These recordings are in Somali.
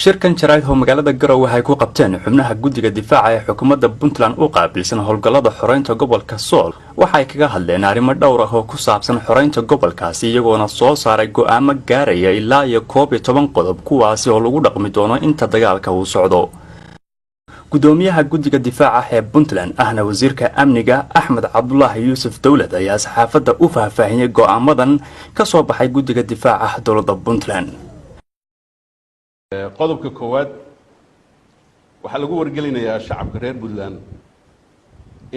shirkan jaraa'id oo magaalada Garowe waxay ku qabteen xubnaha guddiga difaaca ee xukuumadda Puntland u qaabilsan howlgallada xoreynta gobolka Sool waxay kaga hadleen arrimo dhowr ah oo ku saabsan xoreynta gobolkaasi iyagoona soo saaray go'aamo gaaraya ilaa 11 qodob kuwaasi oo lagu dhaqmi doono inta dagaalka uu socdo. gudoomiyaha guddiga difaaca ee Puntland ahna wasiirka amniga Axmed Cabdullaahi Yuusuf Dawlad ayaa saxaafadda u faahfaahiyay go'aamadan ka soo baxay guddiga difaaca dowladda Puntland. qodobka koowaad waxa lagu wargelinayaa shacabka reer Puntland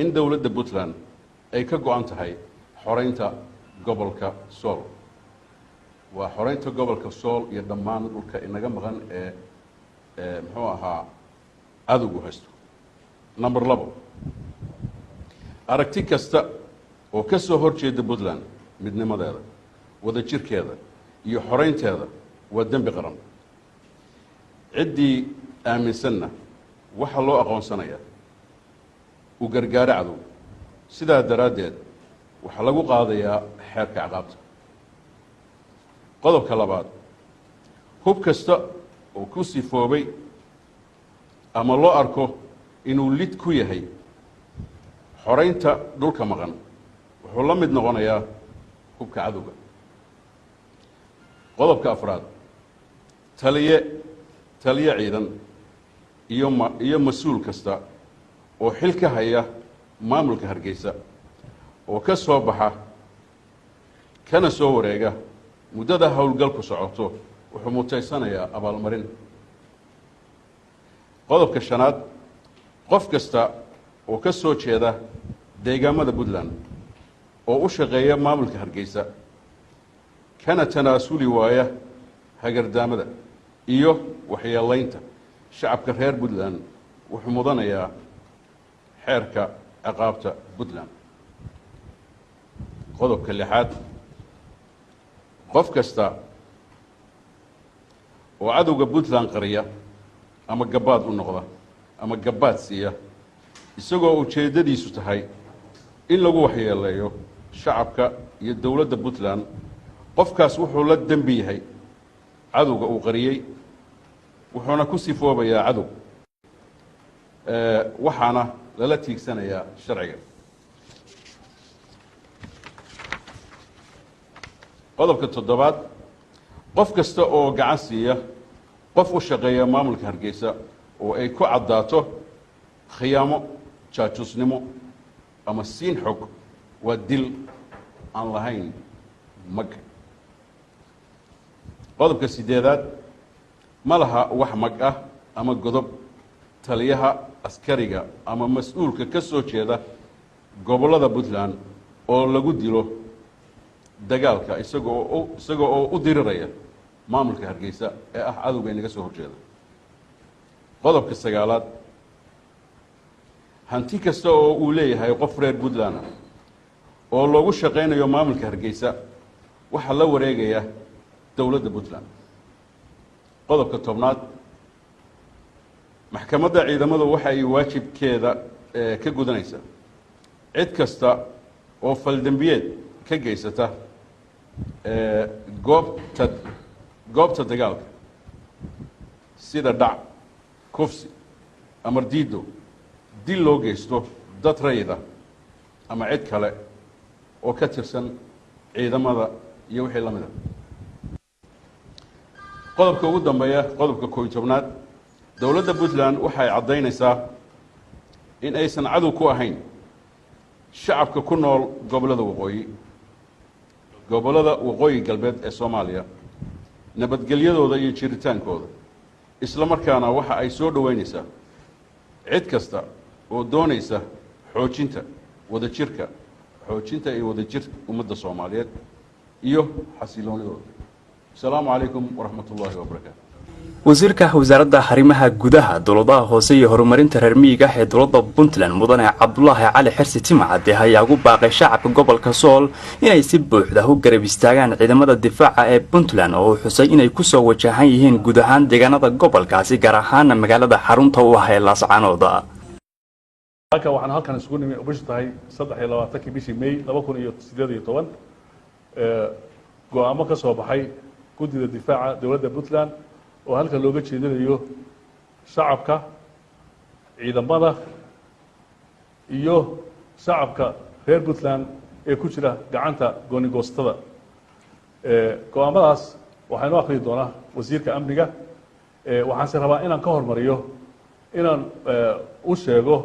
in dawladda Puntland ay ka go'an tahay xoreynta gobolka Sool. waa xoreynta gobolka Sool iyo dhammaan dhulka inaga maqan ee muxuu ahaa adugu haysto. number 2 aragti kasta oo ka soo horjeeda Puntland midnimadeeda wada jirkeeda iyo xoreynteeda waa dambi qaran. ciddii aaminsanna waxa loo aqoonsanayaa u gargaara cadow. sidaa daraaddeed waxaa lagu qaadayaa xeerka ciqaabta. qodobka labaad hub kasta oo ku sifoobay ama loo arko inuu lid ku yahay xoreynta dhulka maqan wuxuu la mid noqonayaa hubka cadowga. qodobka afraad taliye ciidan iyo mas'uul kasta oo xil ka haya maamulka Hargeysa oo ka soo baxa kana soo wareega muddada howlgalku socoto wuxuu mutaysanayaa abaalmarin. qodobka shanaad qof kasta oo ka soo jeeda deegaamada Puntland oo u shaqeeya maamulka Hargeysa kana tanaasuli waaya hagardaamada iyo waxyeelaynta shacabka reer Puntland wuxuu mudanayaa xeerka ciqaabta Puntland. qodobka lixaad qof kasta oo cadowga Puntland qariya ama gabaad u noqda ama gabaad siiya isagoo ujeedadiisu tahay in lagu waxyeeleeyo shacabka iyo dawladda Puntland qofkaas wuxuu la dambi yahay cadowga uu qariyay wuxuuna ku sifoobayaa cadow waxaana lala tiigsanayaa sharciga. qodobka toddobaad qof kasta oo gacan siiya qof u shaqeeya maamulka Hargeysa oo ay ku caddaato khiyaamo jaajusnimo ama siin xog waa dil aan lahayn mag. qodobka sideedaad ma laha wax mag ah ama godob taliyaha askariga ama mas'uulka ka soo jeeda gobolada Puntland oo lagu dilo dagaalka isagoo oo u diriraya maamulka Hargeysa ee ah cadowga inaga soo horjeeda. qodobka sagaalaad hanti kasta oo uu leeyahay qof reer Puntland oo loogu shaqeynayo maamulka Hargeysa waxa la wareegaya dawladda Puntland. qodobka tobnaad maxkamadda ciidamadu waxa ay waajibkeeda ka gudanaysaa cid kasta oo faldambiyeed ka geysata goobta dagaalka sida dhac kufsi amar diido dil loo geysto dad rayida ama cid kale oo ka tirsan ciidamada iyo wixii la mid ah. qodobka ugu dambeeya qodobka 11aad dawladda Puntland waxay caddaynaysaa in aysan cadow ku ahayn shacabka ku nool gobolada waqooyi galbeed ee Soomaaliya nabadgelyadooda iyo jiritaankooda isla markaana waxa ay soo dhaweynaysaa cid kasta oo doonaysa xoojinta wadajirka ummadda Soomaaliyeed iyo xasiloonidooda. السلام عليكم ورحمة الله وبركاته. wasiirka wasaaradda arrimaha gudaha dowladaha hoose iyo horumarinta reer miyiga ee dowladda Puntland mudane Cabdullaahi Cali Xirsi Timcade ayaa ugu baaqay shacabka gobolka Sool inay si buuxda u garab istaagaan ciidamada difaaca ee Puntland oo xusay inay ku soo wajahan yihiin guud ahaan deegaanada gobolkaasi gaar ahaan magaalada xarunta u ah ee Laascaanood. waxaan halkan isugu nimay u bishtahay 23 bishii May 2018 go'aamo ka soo baxay guddiga difaaca dowladda Puntland oo halka looga jeedinayo shacabka ciidamada iyo shacabka reer Puntland ee ku jira gacanta goonigoostada go'aamadaas waxaan u akhri doonaa wasiirka amniga waxaan se rabaa inaan ka hormariyo inaan u sheego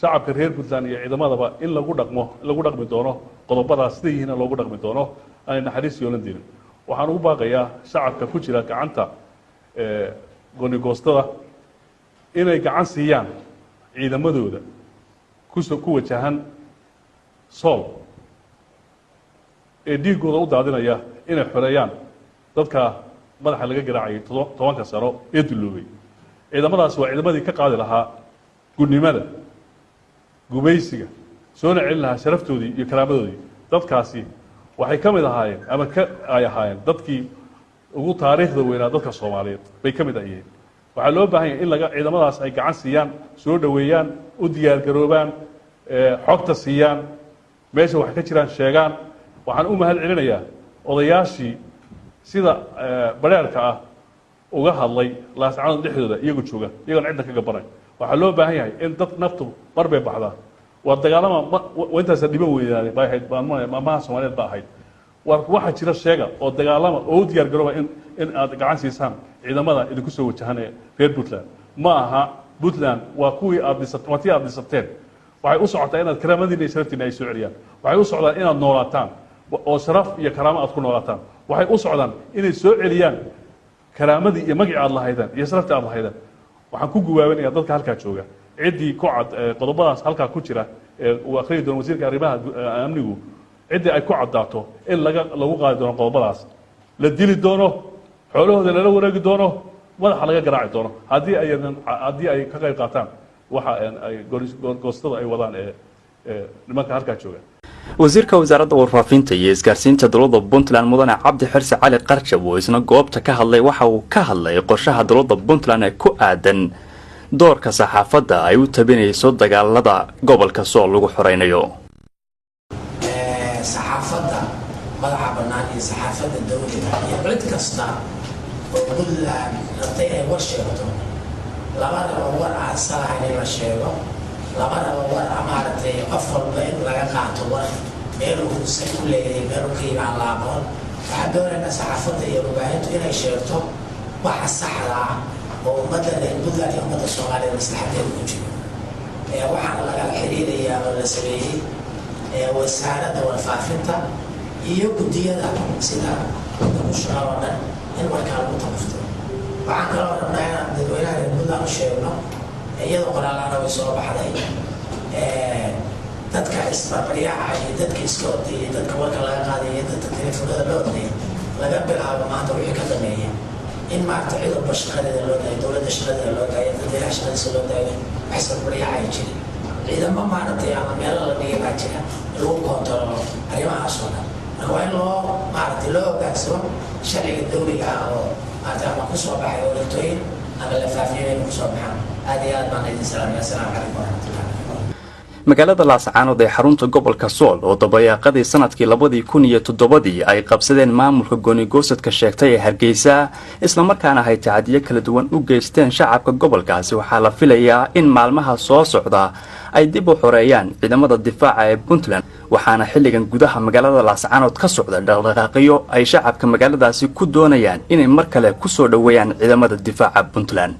shacabka reer Puntland iyo ciidamadaba in lagu dhaqmi doono qodobadaas sida yihiin loogu dhaqmi doono aan naxariis yeelan doonin waxaan ugu baaqayaa shacabka ku jira gacanta goonigoostada inay gacan siiyaan ciidamadooda ku wajahan sool ee dhiigooda u daadinaya inay xoreeyaan dadka madaxa laga garaacay 10 sano ee duloobay ciidamadaas waa ciidamadii ka qaadi lahaa gudnimada gubaysiga soona celin lahaa sharaftoodii iyo karaamadoodii dadkaasi waxay ka mid ahaayeen ama ay ahaayeen dadkii ugu taariikhda weynaa dadka Soomaaliyeed bay ka mid ahaayeen waxaa loo baahan yahay in ciidamadaas ay gacan siiyaan soo dhaweeyaan u diyaar garoobaan xogta siiyaan meesha wax ka jiraan sheegaan waxaan u mahad celinayaa odayaashii sida bareerka ah uga hadlay laasacad dhexdooda iyagu jooga iyaga cidda ka gabanay waxaa loo baahan yahay in dad naftu mar bay baxdaa waa dagaalama intaas dhiban weeyaan bay ahayd maamaha Soomaaliyeed baa ahayd waxa jira sheega oo dagaalama oo u diyaar garooba in aad gacan siisaan ciidamada idinku soo wajahan reer Puntland ma aha Puntland waa kuwii aad dhisateen waxay u socotaa inaad karaamadiina iyo sharaftiina ay soo celiyaan waxay u socdaan inaad noolaataan oo sharaf iyo karaamo aad ku noolaataan waxay u socdaan inay soo celiyaan karaamadii iyo magacii aad lahaydeen iyo sharaftii aad lahaydeen waxaan ku guwaabinayaa dadka halkaa jooga ciddii ku cad qodobadaas halkaa ku jira uu akhriyi doono wasiirka arrimaha amnigu ciddii ay ku caddaato in lagu qaadi doono qodobadaas la dili doono xoolahooda lala wareegi doono madaxa laga garaaci doono haddii ay ka qayb qaataan waxa ay goostada ay wadaan nimanka halkaa jooga wasiirka wasaaradda warfaafinta iyo isgaarsiinta dowladda Puntland mudane Cabdi Xirsi Cali Qarjab oo isna goobta ka hadlay waxa uu ka hadlay qorshaha dowladda Puntland ee ku aadan doorka saxaafadda ay u tabinayso dagaalada gobolka Sool lagu xoreynayo saxaafadda madaxa bannaan iyo saxaafadda dowladda iyo cid kasta oo Puntland rabtay ay war sheegto labadaba war aan salahayn in la sheego labadaba war amaartay qof walba in laga qaato war meel uu ku leeyahay meel uu ka yimaan laabon waxaa doonaynaa saxaafadda iyo warbaahintu inay sheegto waxa saxda ah oo ummadda reer Puntland iyo ummadda Soomaaliyeed maslaxadeeda ku jiro waxaana lagala xiriirayaa oo la sameeyey wasaaradda warfaafinta iyo guddiyada sida musharaxa oo dhan in warkaa lagu taqafto waxaan kaloo rabnaa inaan dadweynaha reer Puntland u sheegno iyadoo qoraalana way soo baxday dadka isbarbaryaca iyo dadka iska ordayay dadka warka laga qaadaya dadka telefoonada loo ordayay laga bilaabo maanta wixii ka dambeeya in maarta cid walba shaqadeeda loo daayo dowladda shaqadeeda loo daayo dadweynaha shaqadiisa loo daayo wax isbarbaryaca ay jirin ciidamo maaragtay ama meelo la dhigay baa jira lagu koontaroolo arrimahaas oo dhan marka waa in loo maaragtay loo hogaansamo sharciga dowliga ah oo maaragtay ama ku soo baxay wareegtooyin ama la faafiyay inay ku soo baxaan aad iyo aad baan idin salaamaya assalaamu calaykum waraxmatullahi magaalada Laascaanood ee xarunta gobolka Sool oo dabayaaqadii sanadkii 2007 ay qabsadeen maamulka goonigosadka sheegtay ee Hargeysa isla markaana ay tacadiyo kala duwan u geysteen shacabka gobolkaasi waxaa la filayaa in maalmaha soo socda ay dib u xoreeyaan ciidamada difaaca ee Puntland waxaana xilligan gudaha magaalada Laascaanood ka socda dhaqdhaqaaqyo ay shacabka magaaladaasi ku doonayaan inay mar kale ku soo dhaweeyaan ciidamada difaaca Puntland